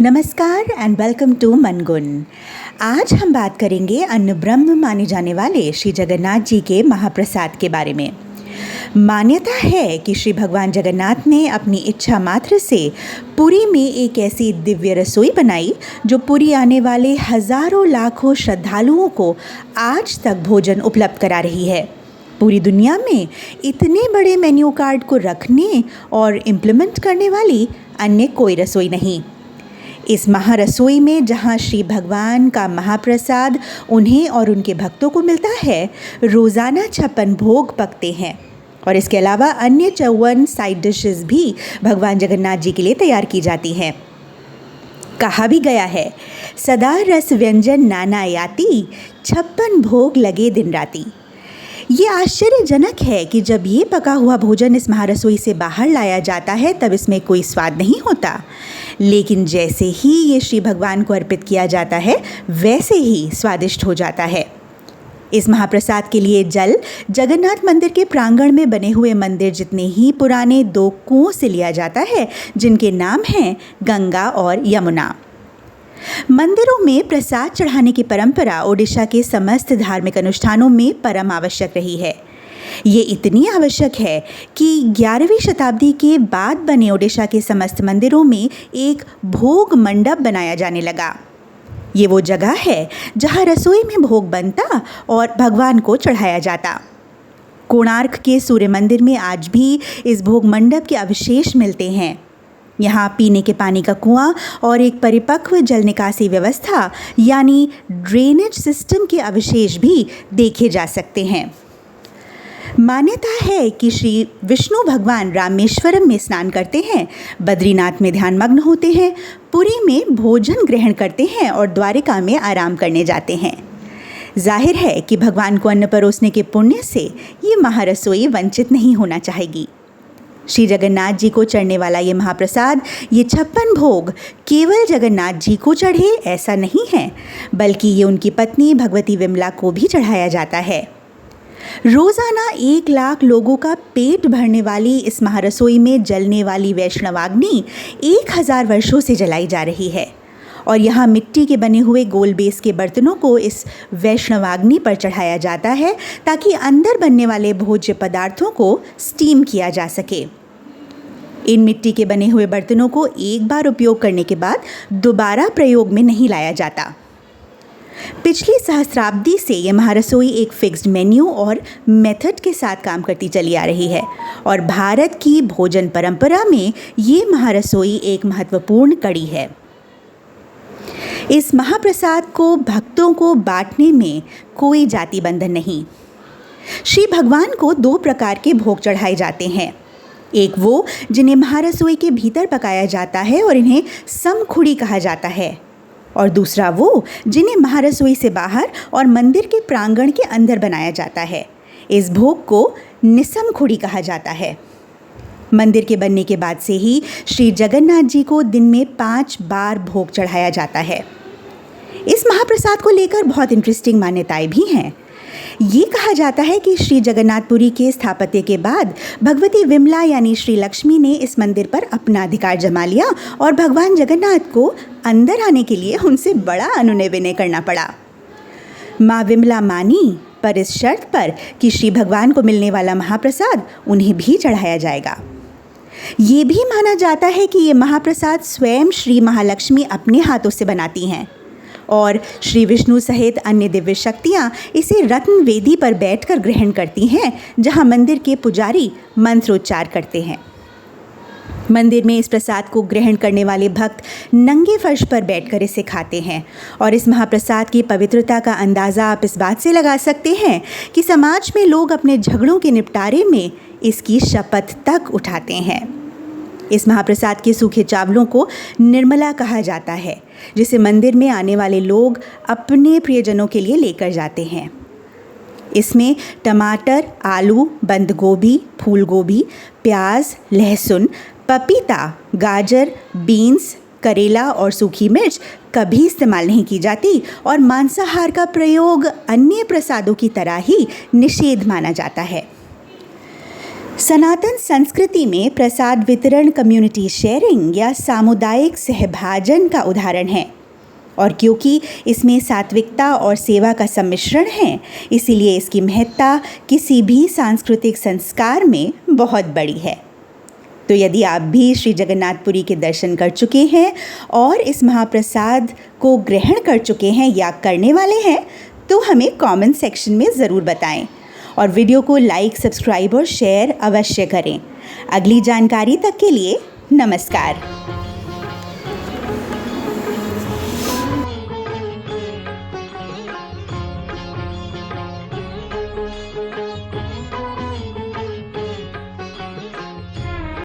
नमस्कार and welcome to मनगुन। आज हम बात करेंगे अन्न ब्रह्म माने जाने वाले श्री जगन्नाथ जी के महाप्रसाद के बारे में। मान्यता है कि श्री भगवान जगन्नाथ ने अपनी इच्छा मात्र से पुरी में एक ऐसी दिव्य रसोई बनाई जो पुरी आने वाले हजारों लाखों श्रद्धालुओं को आज तक भोजन उपलब्ध करा रही है। पूरी दुनिया में इतने बड़े मेन्यू कार्ड को रखने और इम्प्लीमेंट करने वाली अन्य कोई रसोई नहीं। इस महारसोई में जहाँ श्री भगवान का महाप्रसाद उन्हें और उनके भक्तों को मिलता है, रोज़ाना 56 भोग पकते हैं और इसके अलावा अन्य 54 साइड डिशेस भी भगवान जगन्नाथ जी के लिए तैयार की जाती हैं। कहा भी गया है, सदा रस व्यंजन नाना याति, 56 भोग लगे दिन राती। ये आश्चर्यजनक है कि जब ये पका हुआ भोजन इस महारसोई से बाहर लाया जाता है तब इसमें कोई स्वाद नहीं होता, लेकिन जैसे ही ये श्री भगवान को अर्पित किया जाता है वैसे ही स्वादिष्ट हो जाता है। इस महाप्रसाद के लिए जल जगन्नाथ मंदिर के प्रांगण में बने हुए मंदिर जितने ही पुराने 2 कुओं से लिया जाता है, जिनके नाम हैं गंगा और यमुना। मंदिरों में प्रसाद चढ़ाने की परंपरा ओडिशा के समस्त धार्मिक अनुष्ठानों में परम आवश्यक रही है। ये इतनी आवश्यक है कि 11वीं शताब्दी के बाद बने ओडिशा के समस्त मंदिरों में एक भोग मंडप बनाया जाने लगा। ये वो जगह है जहाँ रसोई में भोग बनता और भगवान को चढ़ाया जाता। कोणार्क के सूर्य मंदिर में आज भी इस भोग मंडप के अवशेष मिलते हैं। यहाँ पीने के पानी का कुआं और एक परिपक्व जल निकासी व्यवस्था यानी ड्रेनेज सिस्टम के अवशेष भी देखे जा सकते हैं। मान्यता है कि श्री विष्णु भगवान रामेश्वरम में स्नान करते हैं, बद्रीनाथ में ध्यानमग्न होते हैं, पुरी में भोजन ग्रहण करते हैं और द्वारिका में आराम करने जाते हैं। जाहिर है कि भगवान को अन्न परोसने के पुण्य से ये महारसोई वंचित नहीं होना चाहेगी। श्री जगन्नाथ जी को चढ़ने वाला ये महाप्रसाद, ये 56 भोग केवल जगन्नाथ जी को चढ़े ऐसा नहीं है, बल्कि ये उनकी पत्नी भगवती विमला को भी चढ़ाया जाता है। रोज़ाना 1 लाख लोगों का पेट भरने वाली इस महारसोई में जलने वाली वैष्णवाग्नि 1000 वर्षों से जलाई जा रही है और यहाँ मिट्टी के बने हुए गोल बेस के बर्तनों को इस वैष्णवाग्नि पर चढ़ाया जाता है ताकि अंदर बनने वाले भोज्य पदार्थों को स्टीम किया जा सके। इन मिट्टी के बने हुए बर्तनों को एक बार उपयोग करने के बाद दोबारा प्रयोग में नहीं लाया जाता। पिछली सहस्राब्दी से ये महारसोई एक फिक्स्ड मेन्यू और मेथड के साथ काम करती चली आ रही है और भारत की भोजन परंपरा में ये महारसोई एक महत्वपूर्ण कड़ी है। इस महाप्रसाद को भक्तों को बांटने में कोई जाति बंधन नहीं। श्री भगवान को 2 प्रकार के भोग चढ़ाए जाते हैं। एक वो जिन्हें महारसोई के भीतर पकाया जाता है और इन्हें समखुड़ी कहा जाता है, और दूसरा वो जिन्हें महारसोई से बाहर और मंदिर के प्रांगण के अंदर बनाया जाता है। इस भोग को निसमखुड़ी कहा जाता है। मंदिर के बनने के बाद से ही श्री जगन्नाथ जी को दिन में 5 बार भोग चढ़ाया जाता है। इस महाप्रसाद को लेकर बहुत इंटरेस्टिंग मान्यताएं भी हैं। ये कहा जाता है कि श्री जगन्नाथपुरी के स्थापत्य के बाद भगवती विमला यानी श्री लक्ष्मी ने इस मंदिर पर अपना अधिकार जमा लिया और भगवान जगन्नाथ को अंदर आने के लिए उनसे बड़ा अनुनय विनय करना पड़ा। माँ विमला मानी, पर इस शर्त पर कि श्री भगवान को मिलने वाला महाप्रसाद उन्हें भी चढ़ाया जाएगा। ये भी माना जाता है कि ये महाप्रसाद स्वयं श्री महालक्ष्मी अपने हाथों से बनाती हैं और श्री विष्णु सहित अन्य दिव्य शक्तियाँ इसे रत्न वेदी पर बैठकर ग्रहण करती हैं, जहाँ मंदिर के पुजारी मंत्रोच्चार करते हैं। मंदिर में इस प्रसाद को ग्रहण करने वाले भक्त नंगे फर्श पर बैठकर इसे खाते हैं और इस महाप्रसाद की पवित्रता का अंदाज़ा आप इस बात से लगा सकते हैं कि समाज में लोग अपने झगड़ों के निपटारे में इसकी शपथ तक उठाते हैं। इस महाप्रसाद के सूखे चावलों को निर्मला कहा जाता है, जिसे मंदिर में आने वाले लोग अपने प्रियजनों के लिए लेकर जाते हैं। इसमें टमाटर, आलू, बंद गोभी, फूल गोभी, प्याज, लहसुन, पपीता, गाजर, बीन्स, करेला और सूखी मिर्च कभी इस्तेमाल नहीं की जाती और मांसाहार का प्रयोग अन्य प्रसादों की तरह ही निषेध माना जाता है। सनातन संस्कृति में प्रसाद वितरण कम्युनिटी शेयरिंग या सामुदायिक सहभाजन का उदाहरण है और क्योंकि इसमें सात्विकता और सेवा का सम्मिश्रण है, इसीलिए इसकी महत्ता किसी भी सांस्कृतिक संस्कार में बहुत बड़ी है। तो यदि आप भी श्री जगन्नाथपुरी के दर्शन कर चुके हैं और इस महाप्रसाद को ग्रहण कर चुके हैं या करने वाले हैं, तो हमें कमेंट सेक्शन में ज़रूर बताएं और वीडियो को लाइक, सब्सक्राइब और शेयर अवश्य करें। अगली जानकारी तक के लिए नमस्कार।